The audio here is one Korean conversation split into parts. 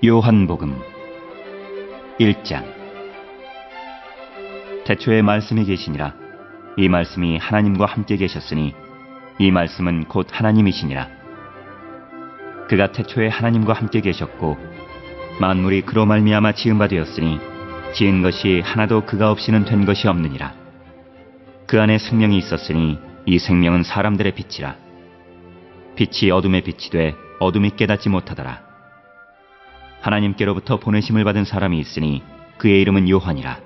요한복음 1장. 태초에 말씀이 계시니라. 이 말씀이 하나님과 함께 계셨으니 이 말씀은 곧 하나님이시니라. 그가 태초에 하나님과 함께 계셨고 만물이 그로 말미암아 지은 바 되었으니 지은 것이 하나도 그가 없이는 된 것이 없느니라. 그 안에 생명이 있었으니 이 생명은 사람들의 빛이라. 빛이 어둠에 빛이 돼 어둠이 깨닫지 못하더라. 하나님께로부터 보내심을 받은 사람이 있으니 그의 이름은 요한이라.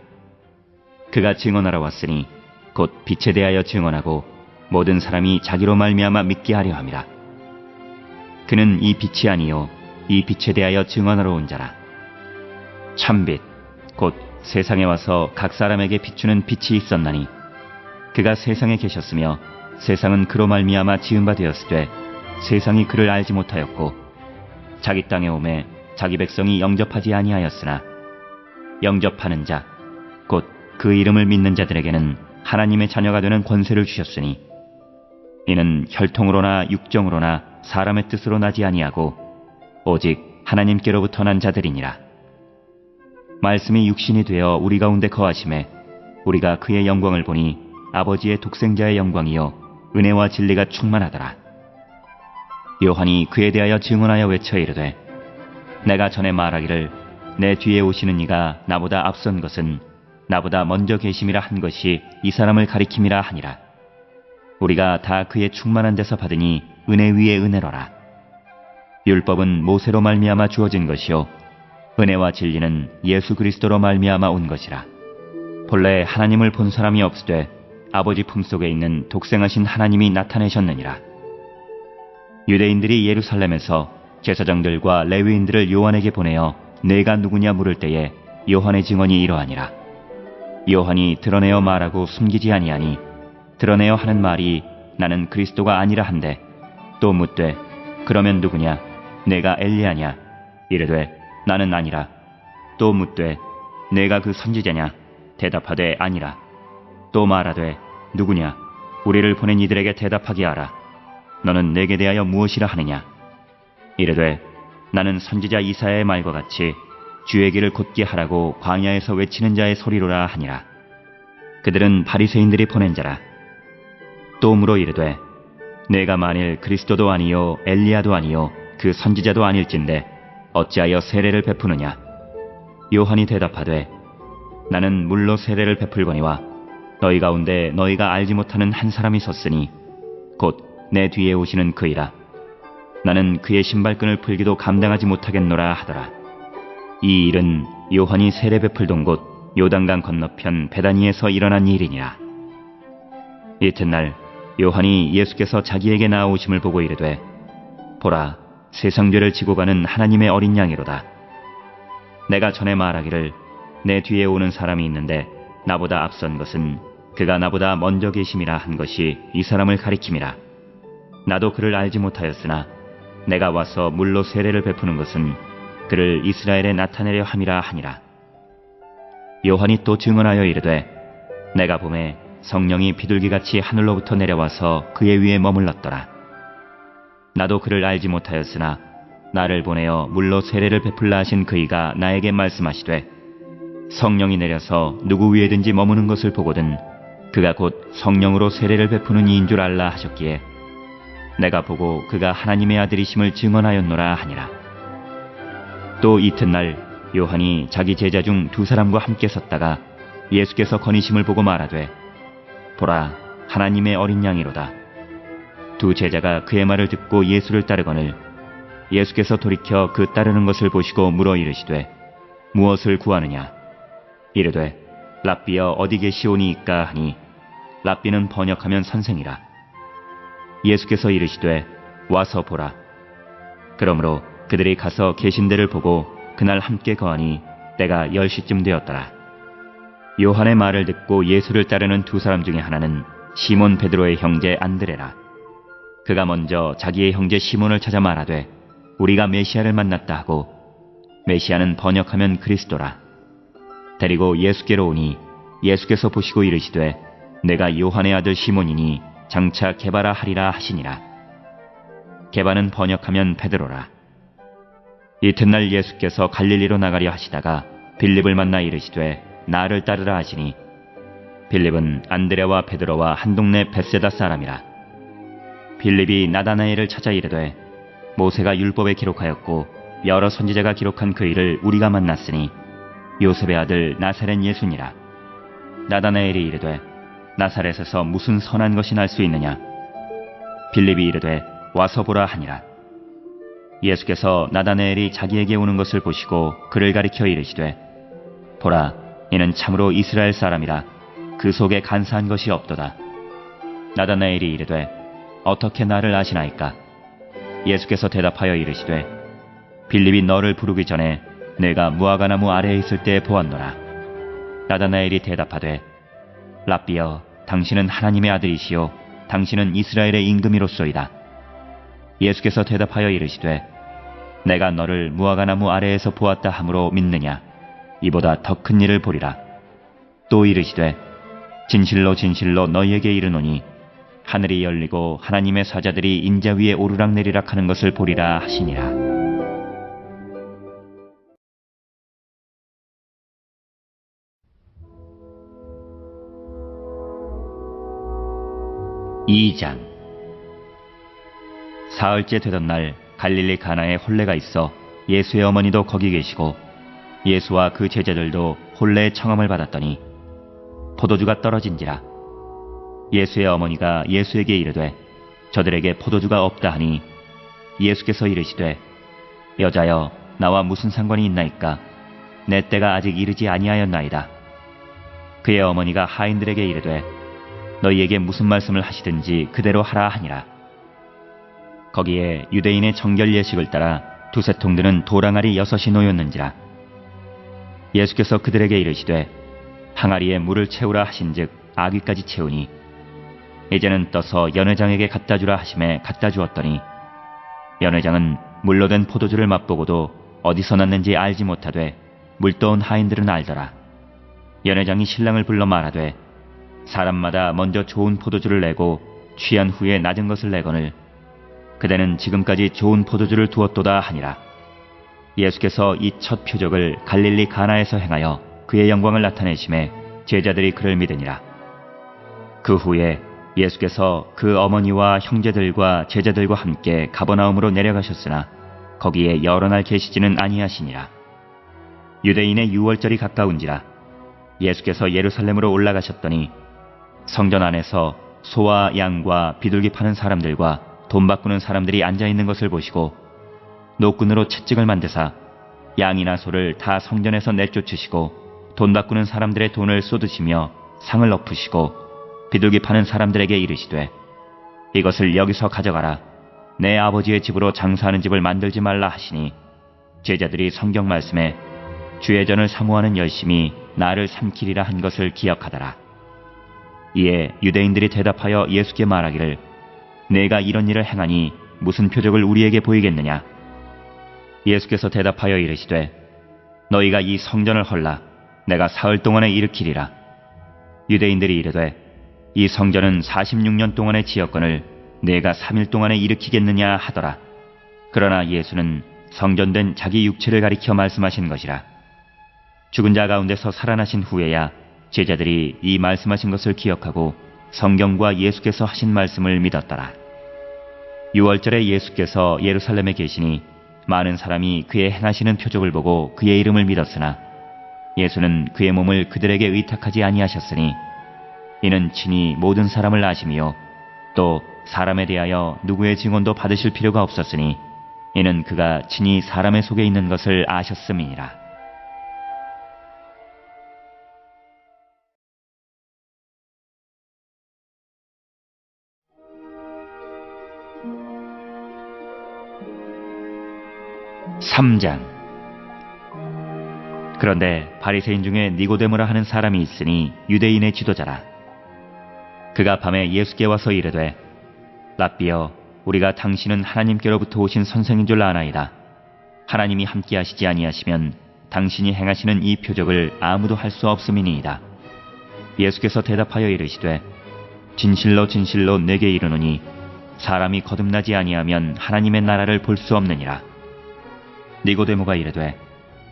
그가 증언하러 왔으니 곧 빛에 대하여 증언하고 모든 사람이 자기로 말미암아 믿게 하려 함이라. 그는 이 빛이 아니요 이 빛에 대하여 증언하러 온 자라. 참빛 곧 세상에 와서 각 사람에게 비추는 빛이 있었나니 그가 세상에 계셨으며 세상은 그로 말미암아 지은 바 되었으되 세상이 그를 알지 못하였고 자기 땅에 오매 자기 백성이 영접하지 아니하였으나 영접하는 자 곧 그 이름을 믿는 자들에게는 하나님의 자녀가 되는 권세를 주셨으니 이는 혈통으로나 육정으로나 사람의 뜻으로 나지 아니하고 오직 하나님께로부터 난 자들이니라. 말씀이 육신이 되어 우리 가운데 거하심에 우리가 그의 영광을 보니 아버지의 독생자의 영광이요 은혜와 진리가 충만하더라. 요한이 그에 대하여 증언하여 외쳐 이르되 내가 전에 말하기를 내 뒤에 오시는 이가 나보다 앞선 것은 나보다 먼저 계심이라 한 것이 이 사람을 가리킴이라 하니라. 우리가 다 그의 충만한 데서 받으니 은혜 위에 은혜로라. 율법은 모세로 말미암아 주어진 것이요 은혜와 진리는 예수 그리스도로 말미암아 온 것이라. 본래 하나님을 본 사람이 없으되 아버지 품속에 있는 독생하신 하나님이 나타내셨느니라. 유대인들이 예루살렘에서 제사장들과 레위인들을 요한에게 보내어 내가 누구냐 물을 때에 요한의 증언이 이러하니라. 요한이 드러내어 말하고 숨기지 아니하니 드러내어 하는 말이 나는 그리스도가 아니라 한데 또 묻되 그러면 누구냐 내가 엘리야냐 이르되 나는 아니라. 또 묻되 내가 그 선지자냐 대답하되 아니라. 또 말하되 누구냐 우리를 보낸 이들에게 대답하게 하라. 너는 내게 대하여 무엇이라 하느냐 이르되 나는 선지자 이사야의 말과 같이 주의 길을 곧게 하라고 광야에서 외치는 자의 소리로라 하니라. 그들은 바리새인들이 보낸 자라. 또 물어 이르되 내가 만일 그리스도도 아니요 엘리야도 아니요 그 선지자도 아닐진데 어찌하여 세례를 베푸느냐. 요한이 대답하되 나는 물로 세례를 베풀거니와 너희 가운데 너희가 알지 못하는 한 사람이 섰으니 곧 내 뒤에 오시는 그이라. 나는 그의 신발끈을 풀기도 감당하지 못하겠노라 하더라. 이 일은 요한이 세례 베풀던 곳 요단강 건너편 베다니에서 일어난 일이니라. 이튿날 요한이 예수께서 자기에게 나아오심을 보고 이르되 보라 세상 죄를 지고 가는 하나님의 어린 양이로다. 내가 전에 말하기를 내 뒤에 오는 사람이 있는데 나보다 앞선 것은 그가 나보다 먼저 계심이라 한 것이 이 사람을 가리킴이라. 나도 그를 알지 못하였으나 내가 와서 물로 세례를 베푸는 것은 그를 이스라엘에 나타내려 함이라 하니라. 요한이 또 증언하여 이르되 내가 보매 성령이 비둘기같이 하늘로부터 내려와서 그의 위에 머물렀더라. 나도 그를 알지 못하였으나 나를 보내어 물로 세례를 베풀라 하신 그이가 나에게 말씀하시되 성령이 내려서 누구 위에든지 머무는 것을 보거든 그가 곧 성령으로 세례를 베푸는 이인 줄 알라 하셨기에 내가 보고 그가 하나님의 아들이심을 증언하였노라 하니라. 또 이튿날 요한이 자기 제자 중 두 사람과 함께 섰다가 예수께서 거니심을 보고 말하되 보라 하나님의 어린 양이로다. 두 제자가 그의 말을 듣고 예수를 따르거늘 예수께서 돌이켜 그 따르는 것을 보시고 물어 이르시되 무엇을 구하느냐 이르되 랍비여 어디 계시오니이까 하니 랍비는 번역하면 선생이라. 예수께서 이르시되 와서 보라. 그러므로 그들이 가서 계신 데를 보고 그날 함께 거하니 때가 10시쯤 되었더라. 요한의 말을 듣고 예수를 따르는 두 사람 중에 하나는 시몬 베드로의 형제 안드레라. 그가 먼저 자기의 형제 시몬을 찾아 말하되 우리가 메시아를 만났다 하고 메시아는 번역하면 그리스도라. 데리고 예수께로 오니 예수께서 보시고 이르시되 내가 요한의 아들 시몬이니 장차 게바라 하리라 하시니라. 게바는 번역하면 베드로라. 이튿날 예수께서 갈릴리로 나가려 하시다가 빌립을 만나 이르시되 나를 따르라 하시니 빌립은 안드레와 베드로와 한 동네 벳세다 사람이라. 빌립이 나다나엘을 찾아 이르되 모세가 율법에 기록하였고 여러 선지자가 기록한 그 일을 우리가 만났으니 요셉의 아들 나사렛 예수니라. 나다나엘이 이르되 나사렛에서 무슨 선한 것이 날 수 있느냐. 빌립이 이르되 와서 보라 하니라. 예수께서 나다나엘이 자기에게 오는 것을 보시고 그를 가리켜 이르시되 보라, 이는 참으로 이스라엘 사람이라. 그 속에 간사한 것이 없도다. 나다나엘이 이르되 어떻게 나를 아시나이까. 예수께서 대답하여 이르시되 빌립이 너를 부르기 전에 내가 무화과나무 아래에 있을 때 보았노라. 나다나엘이 대답하되 랍비여, 당신은 하나님의 아들이시요 당신은 이스라엘의 임금이로소이다. 예수께서 대답하여 이르시되 내가 너를 무화과나무 아래에서 보았다 함으로 믿느냐. 이보다 더 큰 일을 보리라. 또 이르시되 진실로 진실로 너희에게 이르노니 하늘이 열리고 하나님의 사자들이 인자 위에 오르락내리락 하는 것을 보리라 하시니라. (2장) 사흘째 되던 날 갈릴리 가나에 혼례가 있어 예수의 어머니도 거기 계시고 예수와 그 제자들도 혼례의 청함을 받았더니 포도주가 떨어진지라. 예수의 어머니가 예수에게 이르되 저들에게 포도주가 없다 하니 예수께서 이르시되 여자여, 나와 무슨 상관이 있나이까. 내 때가 아직 이르지 아니하였나이다. 그의 어머니가 하인들에게 이르되 너희에게 무슨 말씀을 하시든지 그대로 하라 하니라. 거기에 유대인의 정결 예식을 따라 두세 통 드는 도랑아리 6이 놓였는지라. 예수께서 그들에게 이르시되 항아리에 물을 채우라 하신즉 아귀까지 채우니 이제는 떠서 연회장에게 갖다 주라 하심에 갖다 주었더니 연회장은 물로 된 포도주를 맛보고도 어디서 났는지 알지 못하되 물떠온 하인들은 알더라. 연회장이 신랑을 불러 말하되 사람마다 먼저 좋은 포도주를 내고 취한 후에 낮은 것을 내거늘 그대는 지금까지 좋은 포도주를 두었도다 하니라. 예수께서 이 첫 표적을 갈릴리 가나에서 행하여 그의 영광을 나타내심에 제자들이 그를 믿으니라. 그 후에 예수께서 그 어머니와 형제들과 제자들과 함께 가버나움으로 내려가셨으나 거기에 여러 날 계시지는 아니하시니라. 유대인의 유월절이 가까운지라. 예수께서 예루살렘으로 올라가셨더니 성전 안에서 소와 양과 비둘기 파는 사람들과 돈 바꾸는 사람들이 앉아있는 것을 보시고 노끈으로 채찍을 만드사 양이나 소를 다 성전에서 내쫓으시고 돈 바꾸는 사람들의 돈을 쏟으시며 상을 엎으시고 비둘기 파는 사람들에게 이르시되 이것을 여기서 가져가라. 내 아버지의 집으로 장사하는 집을 만들지 말라 하시니 제자들이 성경 말씀에 주의 전을 사모하는 열심이 나를 삼키리라 한 것을 기억하더라. 이에 유대인들이 대답하여 예수께 말하기를 내가 이런 일을 행하니 무슨 표적을 우리에게 보이겠느냐. 예수께서 대답하여 이르시되 너희가 이 성전을 헐라. 내가 사흘 동안에 일으키리라. 유대인들이 이르되 이 성전은 46년 동안의 지었건을 내가 3일 동안에 일으키겠느냐 하더라. 그러나 예수는 성전된 자기 육체를 가리켜 말씀하신 것이라. 죽은 자 가운데서 살아나신 후에야 제자들이 이 말씀하신 것을 기억하고 성경과 예수께서 하신 말씀을 믿었더라. 유월절에 예수께서 예루살렘에 계시니 많은 사람이 그의 행하시는 표적을 보고 그의 이름을 믿었으나 예수는 그의 몸을 그들에게 의탁하지 아니하셨으니 이는 친히 모든 사람을 아심이요 또 사람에 대하여 누구의 증언도 받으실 필요가 없었으니 이는 그가 친히 사람의 속에 있는 것을 아셨음이니라. (3장) 그런데 바리새인 중에 니고데모라 하는 사람이 있으니 유대인의 지도자라. 그가 밤에 예수께 와서 이르되 랍비여, 우리가 당신은 하나님께로부터 오신 선생인 줄 아나이다. 하나님이 함께 하시지 아니하시면 당신이 행하시는 이 표적을 아무도 할 수 없음이니이다. 예수께서 대답하여 이르시되 진실로 진실로 내게 이르노니 사람이 거듭나지 아니하면 하나님의 나라를 볼 수 없느니라. 니고데모가 이르되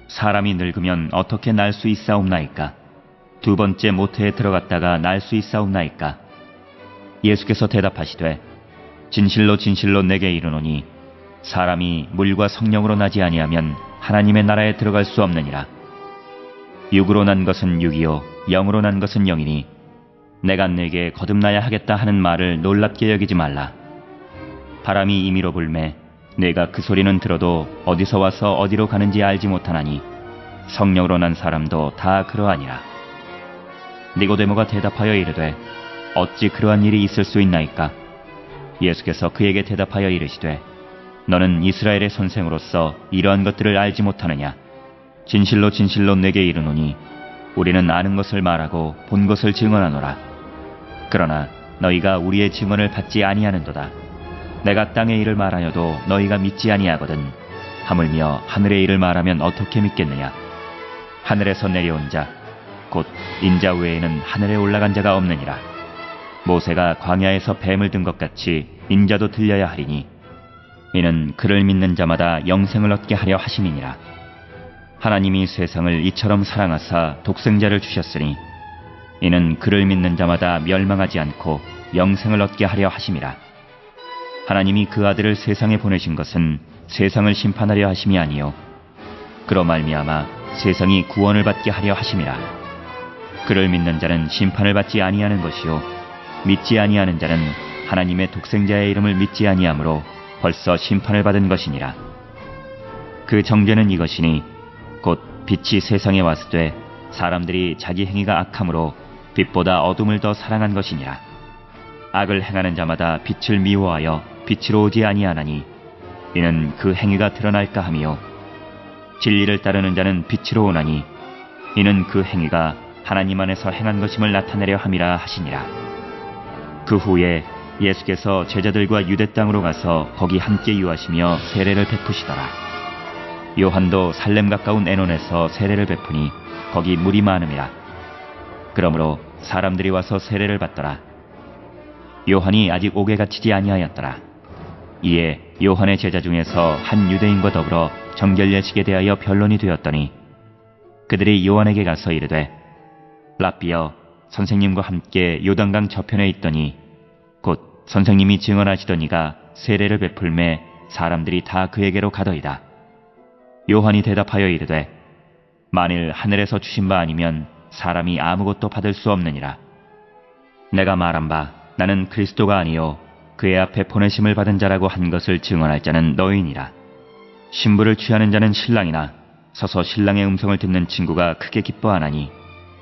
사람이 늙으면 어떻게 날 수 있사옵나이까? 두 번째 모태에 들어갔다가 날 수 있사옵나이까? 예수께서 대답하시되 진실로 진실로 내게 이르노니 사람이 물과 성령으로 나지 아니하면 하나님의 나라에 들어갈 수 없느니라. 육으로 난 것은 육이요 영으로 난 것은 영이니 내가 네게 거듭나야 하겠다 하는 말을 놀랍게 여기지 말라. 바람이 임의로 불매 내가 그 소리는 들어도 어디서 와서 어디로 가는지 알지 못하나니 성령으로 난 사람도 다 그러하니라. 니고데모가 대답하여 이르되 어찌 그러한 일이 있을 수 있나이까? 예수께서 그에게 대답하여 이르시되 너는 이스라엘의 선생으로서 이러한 것들을 알지 못하느냐? 진실로 진실로 내게 이르노니 우리는 아는 것을 말하고 본 것을 증언하노라. 그러나 너희가 우리의 증언을 받지 아니하는도다. 내가 땅의 일을 말하여도 너희가 믿지 아니하거든 하물며 하늘의 일을 말하면 어떻게 믿겠느냐? 하늘에서 내려온 자 곧 인자 외에는 하늘에 올라간 자가 없느니라. 모세가 광야에서 뱀을 든 것 같이 인자도 들려야 하리니 이는 그를 믿는 자마다 영생을 얻게 하려 하심이니라. 하나님이 세상을 이처럼 사랑하사 독생자를 주셨으니 이는 그를 믿는 자마다 멸망하지 않고 영생을 얻게 하려 하심이라. 하나님이 그 아들을 세상에 보내신 것은 세상을 심판하려 하심이 아니요 그로 말미암아 세상이 구원을 받게 하려 하심이라. 그를 믿는 자는 심판을 받지 아니하는 것이요 믿지 아니하는 자는 하나님의 독생자의 이름을 믿지 아니하므로 벌써 심판을 받은 것이니라. 그 정죄는 이것이니 곧 빛이 세상에 왔으되 사람들이 자기 행위가 악함으로 빛보다 어둠을 더 사랑한 것이니라. 악을 행하는 자마다 빛을 미워하여 빛으로 오지 아니하나니 이는 그 행위가 드러날까 하며 진리를 따르는 자는 빛으로 오나니 이는 그 행위가 하나님 안에서 행한 것임을 나타내려 함이라 하시니라. 그 후에 예수께서 제자들과 유대 땅으로 가서 거기 함께 유하시며 세례를 베푸시더라. 요한도 살렘 가까운 에논에서 세례를 베푸니 거기 물이 많음이라. 그러므로 사람들이 와서 세례를 받더라. 요한이 아직 옥에 갇히지 아니하였더라. 이에 요한의 제자 중에서 한 유대인과 더불어 정결례식에 대하여 변론이 되었더니 그들이 요한에게 가서 이르되 랍비여 선생님과 함께 요단강 저편에 있더니 곧 선생님이 증언하시던 이가 세례를 베풀매 사람들이 다 그에게로 가더이다. 요한이 대답하여 이르되 만일 하늘에서 주신 바 아니면 사람이 아무것도 받을 수 없느니라. 내가 말한 바 나는 그리스도가 아니요 그의 앞에 보내심을 받은 자라고 한 것을 증언할 자는 너희니라. 신부를 취하는 자는 신랑이나 서서 신랑의 음성을 듣는 친구가 크게 기뻐하나니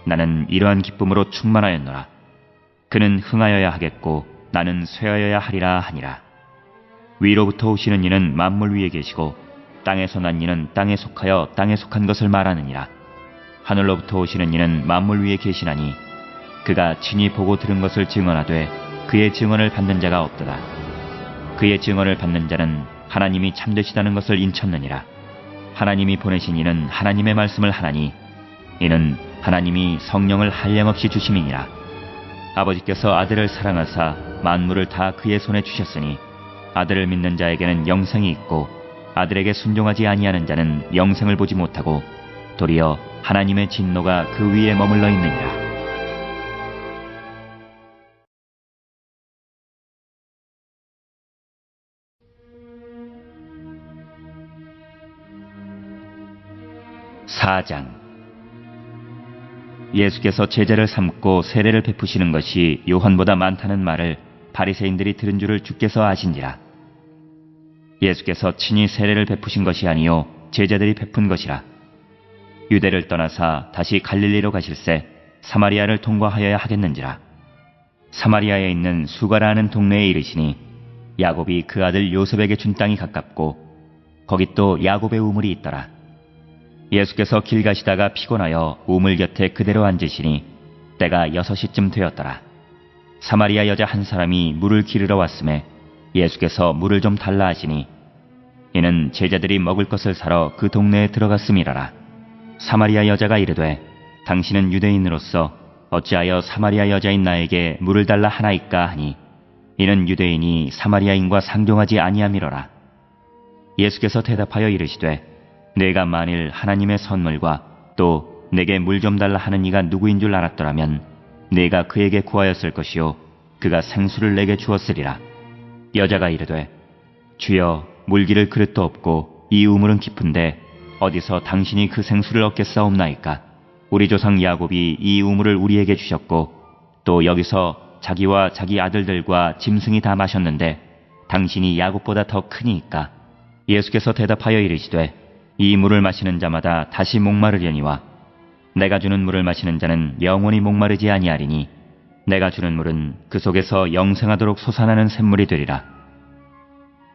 나는 이러한 기쁨으로 충만하였노라. 그는 흥하여야 하겠고 나는 쇠하여야 하리라 하니라. 위로부터 오시는 이는 만물 위에 계시고 땅에서 난 이는 땅에 속하여 땅에 속한 것을 말하느니라. 하늘로부터 오시는 이는 만물 위에 계시나니 그가 친히 보고 들은 것을 증언하되 그의 증언을 받는 자가 없도다. 그의 증언을 받는 자는 하나님이 참되시다는 것을 인쳤느니라. 하나님이 보내신 이는 하나님의 말씀을 하나니 이는 하나님이 성령을 한량없이 주심이니라. 아버지께서 아들을 사랑하사 만물을 다 그의 손에 주셨으니 아들을 믿는 자에게는 영생이 있고 아들에게 순종하지 아니하는 자는 영생을 보지 못하고 도리어 하나님의 진노가 그 위에 머물러 있느니라. 사장. 예수께서 제자를 삼고 세례를 베푸시는 것이 요한보다 많다는 말을 바리새인들이 들은 줄을 주께서 아신지라. 예수께서 친히 세례를 베푸신 것이 아니요 제자들이 베푼 것이라. 유대를 떠나사 다시 갈릴리로 가실새 사마리아를 통과하여야 하겠는지라. 사마리아에 있는 수가라 하는 동네에 이르시니 야곱이 그 아들 요셉에게 준 땅이 가깝고 거기 또 야곱의 우물이 있더라. 예수께서 길 가시다가 피곤하여 우물 곁에 그대로 앉으시니 때가 6시쯤 되었더라. 사마리아 여자 한 사람이 물을 기르러 왔음에 예수께서 물을 좀 달라 하시니 이는 제자들이 먹을 것을 사러 그 동네에 들어갔음이라라. 사마리아 여자가 이르되 당신은 유대인으로서 어찌하여 사마리아 여자인 나에게 물을 달라 하나이까 하니 이는 유대인이 사마리아인과 상종하지 아니함이로라. 예수께서 대답하여 이르시되 내가 만일 하나님의 선물과 또 내게 물 좀 달라 하는 이가 누구인 줄 알았더라면 내가 그에게 구하였을 것이요 그가 생수를 내게 주었으리라. 여자가 이르되 주여 물기를 그릇도 없고 이 우물은 깊은데 어디서 당신이 그 생수를 얻겠사옵나이까? 우리 조상 야곱이 이 우물을 우리에게 주셨고 또 여기서 자기와 자기 아들들과 짐승이 다 마셨는데 당신이 야곱보다 더 크니이까? 예수께서 대답하여 이르시되 이 물을 마시는 자마다 다시 목마르려니와 내가 주는 물을 마시는 자는 영원히 목마르지 아니하리니 내가 주는 물은 그 속에서 영생하도록 솟아나는 샘물이 되리라.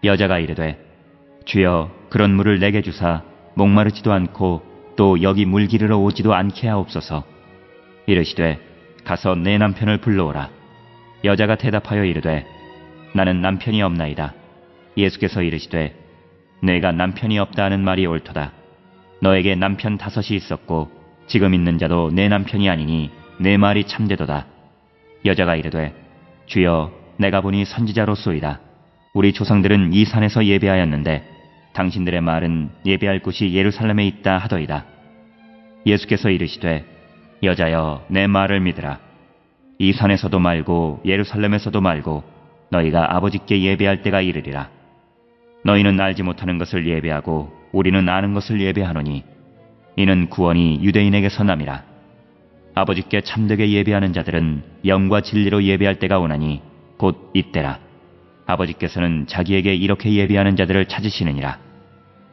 여자가 이르되 주여 그런 물을 내게 주사 목마르지도 않고 또 여기 물 기르러 오지도 않게 하옵소서. 이르시되 가서 내 남편을 불러오라. 여자가 대답하여 이르되 나는 남편이 없나이다. 예수께서 이르시되 내가 남편이 없다 하는 말이 옳도다. 너에게 남편 5이 있었고 지금 있는 자도 내 남편이 아니니 내 말이 참되도다. 여자가 이르되 주여 내가 보니 선지자로소이다. 우리 조상들은 이 산에서 예배하였는데 당신들의 말은 예배할 곳이 예루살렘에 있다 하더이다. 예수께서 이르시되 여자여 내 말을 믿으라. 이 산에서도 말고 예루살렘에서도 말고 너희가 아버지께 예배할 때가 이르리라. 너희는 알지 못하는 것을 예배하고 우리는 아는 것을 예배하노니 이는 구원이 유대인에게서 남이라. 아버지께 참되게 예배하는 자들은 영과 진리로 예배할 때가 오나니 곧 이때라. 아버지께서는 자기에게 이렇게 예배하는 자들을 찾으시느니라.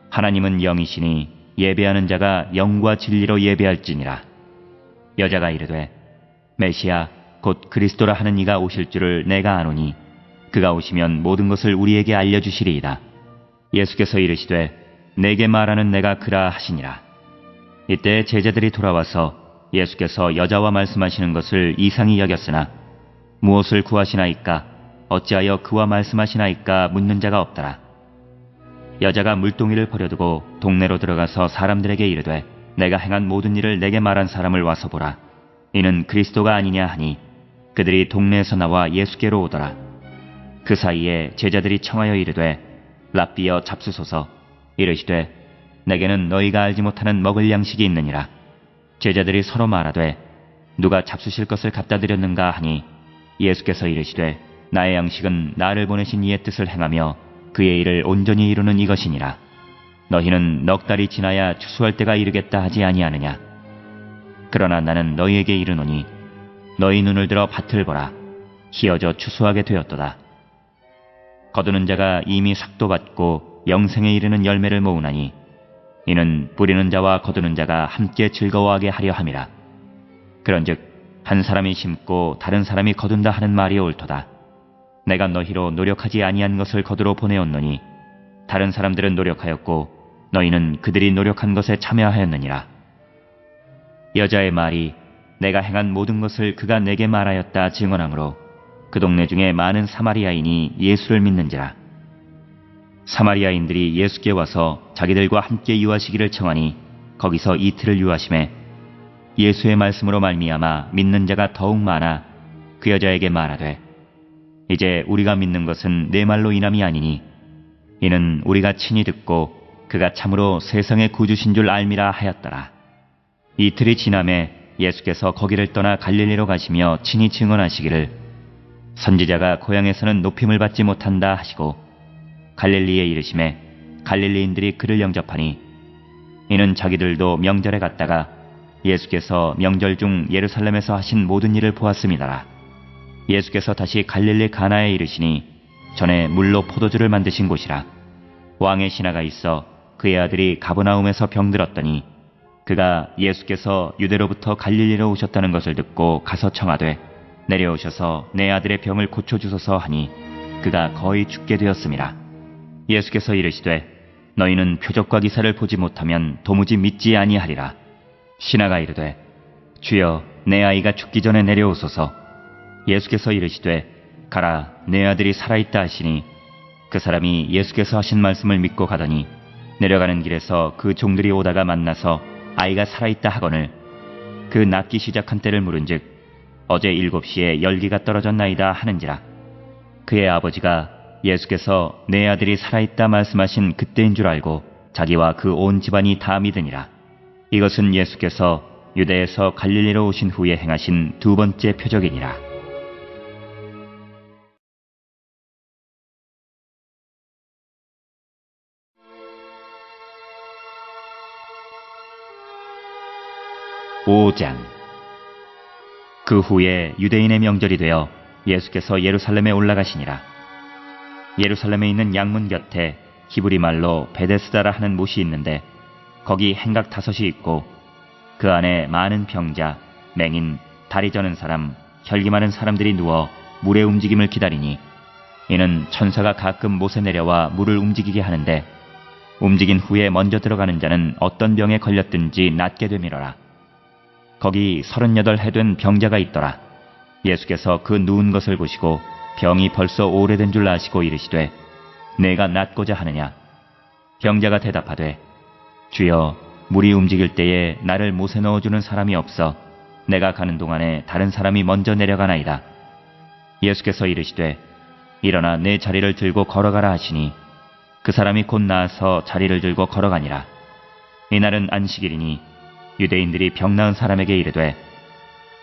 하나님은 영이시니 예배하는 자가 영과 진리로 예배할지니라. 여자가 이르되 메시아 곧 그리스도라 하는 이가 오실 줄을 내가 아노니 그가 오시면 모든 것을 우리에게 알려주시리이다. 예수께서 이르시되 내게 말하는 내가 그라 하시니라. 이때 제자들이 돌아와서 예수께서 여자와 말씀하시는 것을 이상히 여겼으나 무엇을 구하시나이까 어찌하여 그와 말씀하시나이까 묻는 자가 없더라. 여자가 물동이를 버려두고 동네로 들어가서 사람들에게 이르되 내가 행한 모든 일을 내게 말한 사람을 와서 보라. 이는 그리스도가 아니냐 하니 그들이 동네에서 나와 예수께로 오더라. 그 사이에 제자들이 청하여 이르되 랍비여 잡수소서. 이르시되 내게는 너희가 알지 못하는 먹을 양식이 있느니라. 제자들이 서로 말하되 누가 잡수실 것을 갖다 드렸는가 하니 예수께서 이르시되 나의 양식은 나를 보내신 이의 뜻을 행하며 그의 일을 온전히 이루는 이것이니라. 너희는 넉 달이 지나야 추수할 때가 이르겠다 하지 아니하느냐. 그러나 나는 너희에게 이르노니 너희 눈을 들어 밭을 보라. 희어져 추수하게 되었도다. 거두는 자가 이미 삭도 받고 영생에 이르는 열매를 모으나니 이는 뿌리는 자와 거두는 자가 함께 즐거워하게 하려 함이라. 그런즉 한 사람이 심고 다른 사람이 거둔다 하는 말이 옳도다. 내가 너희로 노력하지 아니한 것을 거두러 보내었노니 다른 사람들은 노력하였고 너희는 그들이 노력한 것에 참여하였느니라. 여자의 말이 내가 행한 모든 것을 그가 내게 말하였다 증언하므로 그 동네 중에 많은 사마리아인이 예수를 믿는지라. 사마리아인들이 예수께 와서 자기들과 함께 유하시기를 청하니 거기서 이틀을 유하심에 예수의 말씀으로 말미암아 믿는 자가 더욱 많아 그 여자에게 말하되 이제 우리가 믿는 것은 내 말로 인함이 아니니 이는 우리가 친히 듣고 그가 참으로 세상의 구주신 줄 알미라 하였더라. 이틀이 지남에 예수께서 거기를 떠나 갈릴리로 가시며 친히 증언하시기를 선지자가 고향에서는 높임을 받지 못한다 하시고 갈릴리에 이르심에 갈릴리인들이 그를 영접하니 이는 자기들도 명절에 갔다가 예수께서 명절 중 예루살렘에서 하신 모든 일을 보았음이더라. 예수께서 다시 갈릴리 가나에 이르시니 전에 물로 포도주를 만드신 곳이라. 왕의 신하가 있어 그의 아들이 가버나움에서 병들었더니 그가 예수께서 유대로부터 갈릴리로 오셨다는 것을 듣고 가서 청하되 내려오셔서 내 아들의 병을 고쳐주소서 하니 그가 거의 죽게 되었음이라. 예수께서 이르시되 너희는 표적과 기사를 보지 못하면 도무지 믿지 아니하리라. 신하가 이르되 주여 내 아이가 죽기 전에 내려오소서. 예수께서 이르시되 가라 내 아들이 살아있다 하시니 그 사람이 예수께서 하신 말씀을 믿고 가더니 내려가는 길에서 그 종들이 오다가 만나서 아이가 살아있다 하거늘 그 낫기 시작한 때를 물은즉 어제 7시에 열기가 떨어졌나이다 하는지라. 그의 아버지가 예수께서 내 아들이 살아있다 말씀하신 그때인 줄 알고 자기와 그 온 집안이 다 믿으니라. 이것은 예수께서 유대에서 갈릴리로 오신 후에 행하신 두 번째 표적이니라. (5장) 그 후에 유대인의 명절이 되어 예수께서 예루살렘에 올라가시니라. 예루살렘에 있는 양문 곁에 히브리 말로 베데스다라 하는 못이 있는데 거기 행각 5이 있고 그 안에 많은 병자, 맹인, 다리 저는 사람, 혈기 많은 사람들이 누워 물의 움직임을 기다리니 이는 천사가 가끔 못에 내려와 물을 움직이게 하는데 움직인 후에 먼저 들어가는 자는 어떤 병에 걸렸든지 낫게 되밀어라. 거기 38해 된 병자가 있더라. 예수께서 그 누운 것을 보시고 병이 벌써 오래된 줄 아시고 이르시되 내가 낫고자 하느냐? 병자가 대답하되 주여, 물이 움직일 때에 나를 못에 넣어주는 사람이 없어 내가 가는 동안에 다른 사람이 먼저 내려가나이다. 예수께서 이르시되 일어나 내 자리를 들고 걸어가라 하시니 그 사람이 곧 나아서 자리를 들고 걸어가니라. 이날은 안식일이니 유대인들이 병 나은 사람에게 이르되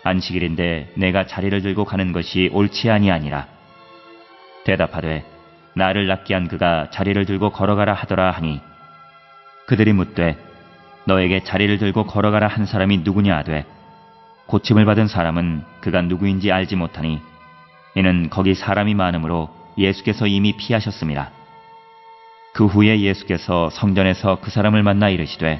안식일인데 내가 자리를 들고 가는 것이 옳지 아니하니라. 대답하되 나를 낫게 한 그가 자리를 들고 걸어가라 하더라 하니 그들이 묻되 너에게 자리를 들고 걸어가라 한 사람이 누구냐 하되 고침을 받은 사람은 그가 누구인지 알지 못하니 이는 거기 사람이 많으므로 예수께서 이미 피하셨습니다. 그 후에 예수께서 성전에서 그 사람을 만나 이르시되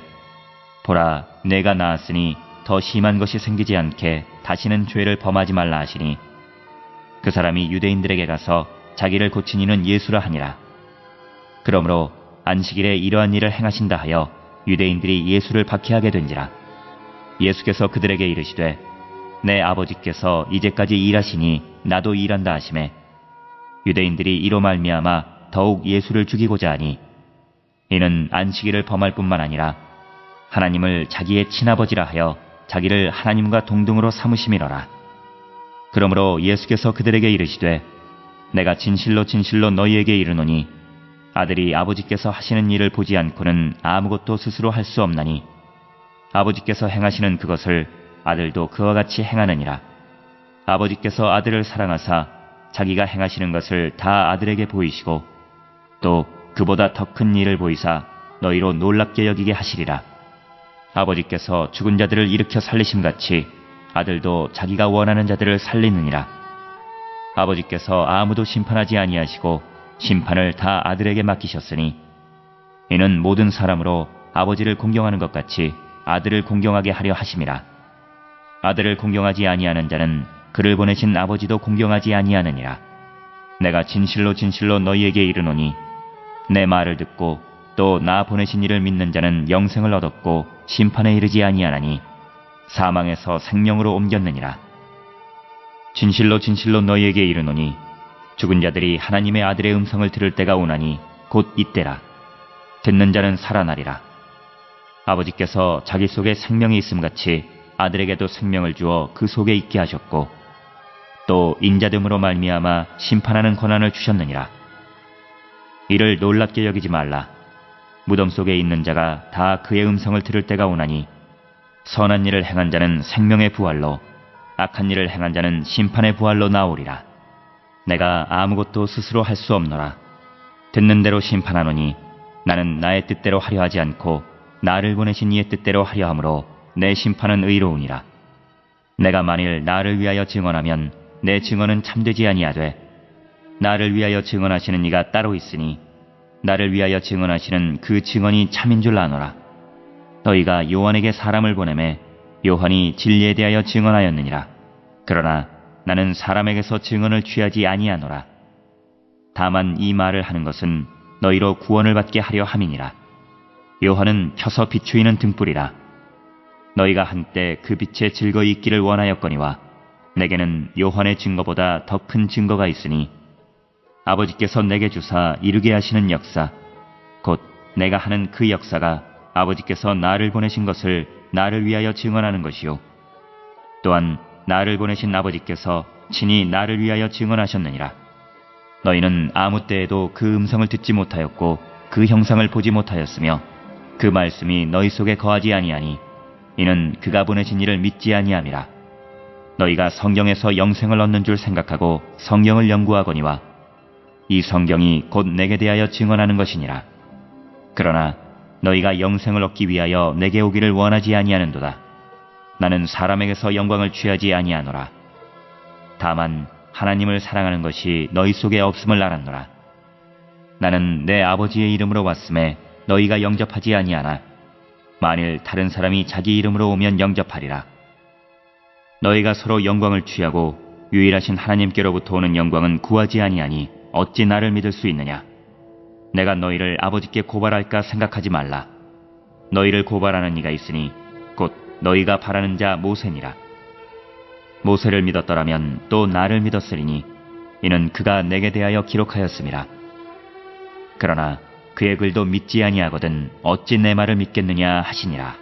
보라, 내가 나았으니 더 심한 것이 생기지 않게 다시는 죄를 범하지 말라 하시니 그 사람이 유대인들에게 가서 자기를 고친 이는 예수라 하니라. 그러므로 안식일에 이러한 일을 행하신다 하여 유대인들이 예수를 박해하게 된지라. 예수께서 그들에게 이르시되 내 아버지께서 이제까지 일하시니 나도 일한다 하시매 유대인들이 이로 말미암아 더욱 예수를 죽이고자 하니 이는 안식일을 범할 뿐만 아니라 하나님을 자기의 친아버지라 하여 자기를 하나님과 동등으로 삼으심이로라. 그러므로 예수께서 그들에게 이르시되 내가 진실로 진실로 너희에게 이르노니 아들이 아버지께서 하시는 일을 보지 않고는 아무것도 스스로 할 수 없나니 아버지께서 행하시는 그것을 아들도 그와 같이 행하느니라. 아버지께서 아들을 사랑하사 자기가 행하시는 것을 다 아들에게 보이시고 또 그보다 더 큰 일을 보이사 너희로 놀랍게 여기게 하시리라. 아버지께서 죽은 자들을 일으켜 살리심같이 아들도 자기가 원하는 자들을 살리느니라. 아버지께서 아무도 심판하지 아니하시고 심판을 다 아들에게 맡기셨으니 이는 모든 사람으로 아버지를 공경하는 것 같이 아들을 공경하게 하려 하심이라. 아들을 공경하지 아니하는 자는 그를 보내신 아버지도 공경하지 아니하느니라. 내가 진실로 진실로 너희에게 이르노니 내 말을 듣고 또 나 보내신 이를 믿는 자는 영생을 얻었고 심판에 이르지 아니하나니 사망에서 생명으로 옮겼느니라. 진실로 진실로 너희에게 이르노니 죽은 자들이 하나님의 아들의 음성을 들을 때가 오나니 곧 이때라. 듣는 자는 살아나리라. 아버지께서 자기 속에 생명이 있음같이 아들에게도 생명을 주어 그 속에 있게 하셨고 또 인자됨으로 말미암아 심판하는 권한을 주셨느니라. 이를 놀랍게 여기지 말라. 무덤 속에 있는 자가 다 그의 음성을 들을 때가 오나니 선한 일을 행한 자는 생명의 부활로 악한 일을 행한 자는 심판의 부활로 나오리라. 내가 아무것도 스스로 할 수 없노라. 듣는 대로 심판하노니 나는 나의 뜻대로 하려 하지 않고 나를 보내신 이의 뜻대로 하려 함으로 내 심판은 의로우니라. 내가 만일 나를 위하여 증언하면 내 증언은 참되지 아니하되 나를 위하여 증언하시는 이가 따로 있으니 나를 위하여 증언하시는 그 증언이 참인 줄 아노라. 너희가 요한에게 사람을 보내매 요한이 진리에 대하여 증언하였느니라. 그러나 나는 사람에게서 증언을 취하지 아니하노라. 다만 이 말을 하는 것은 너희로 구원을 받게 하려 함이니라. 요한은 켜서 비추이는 등불이라. 너희가 한때 그 빛에 즐거이 있기를 원하였거니와 내게는 요한의 증거보다 더 큰 증거가 있으니 아버지께서 내게 주사 이루게 하시는 역사 곧 내가 하는 그 역사가 아버지께서 나를 보내신 것을 나를 위하여 증언하는 것이요 또한 나를 보내신 아버지께서 친히 나를 위하여 증언하셨느니라. 너희는 아무 때에도 그 음성을 듣지 못하였고 그 형상을 보지 못하였으며 그 말씀이 너희 속에 거하지 아니하니 이는 그가 보내신 이를 믿지 아니함이라. 너희가 성경에서 영생을 얻는 줄 생각하고 성경을 연구하거니와 이 성경이 곧 내게 대하여 증언하는 것이니라. 그러나 너희가 영생을 얻기 위하여 내게 오기를 원하지 아니하는도다. 나는 사람에게서 영광을 취하지 아니하노라. 다만 하나님을 사랑하는 것이 너희 속에 없음을 알았노라. 나는 내 아버지의 이름으로 왔음에 너희가 영접하지 아니하나 만일 다른 사람이 자기 이름으로 오면 영접하리라. 너희가 서로 영광을 취하고 유일하신 하나님께로부터 오는 영광은 구하지 아니하니 어찌 나를 믿을 수 있느냐. 내가 너희를 아버지께 고발할까 생각하지 말라. 너희를 고발하는 이가 있으니 곧 너희가 바라는 자 모세니라. 모세를 믿었더라면 또 나를 믿었으리니 이는 그가 내게 대하여 기록하였음이라. 그러나 그의 글도 믿지 아니하거든 어찌 내 말을 믿겠느냐 하시니라.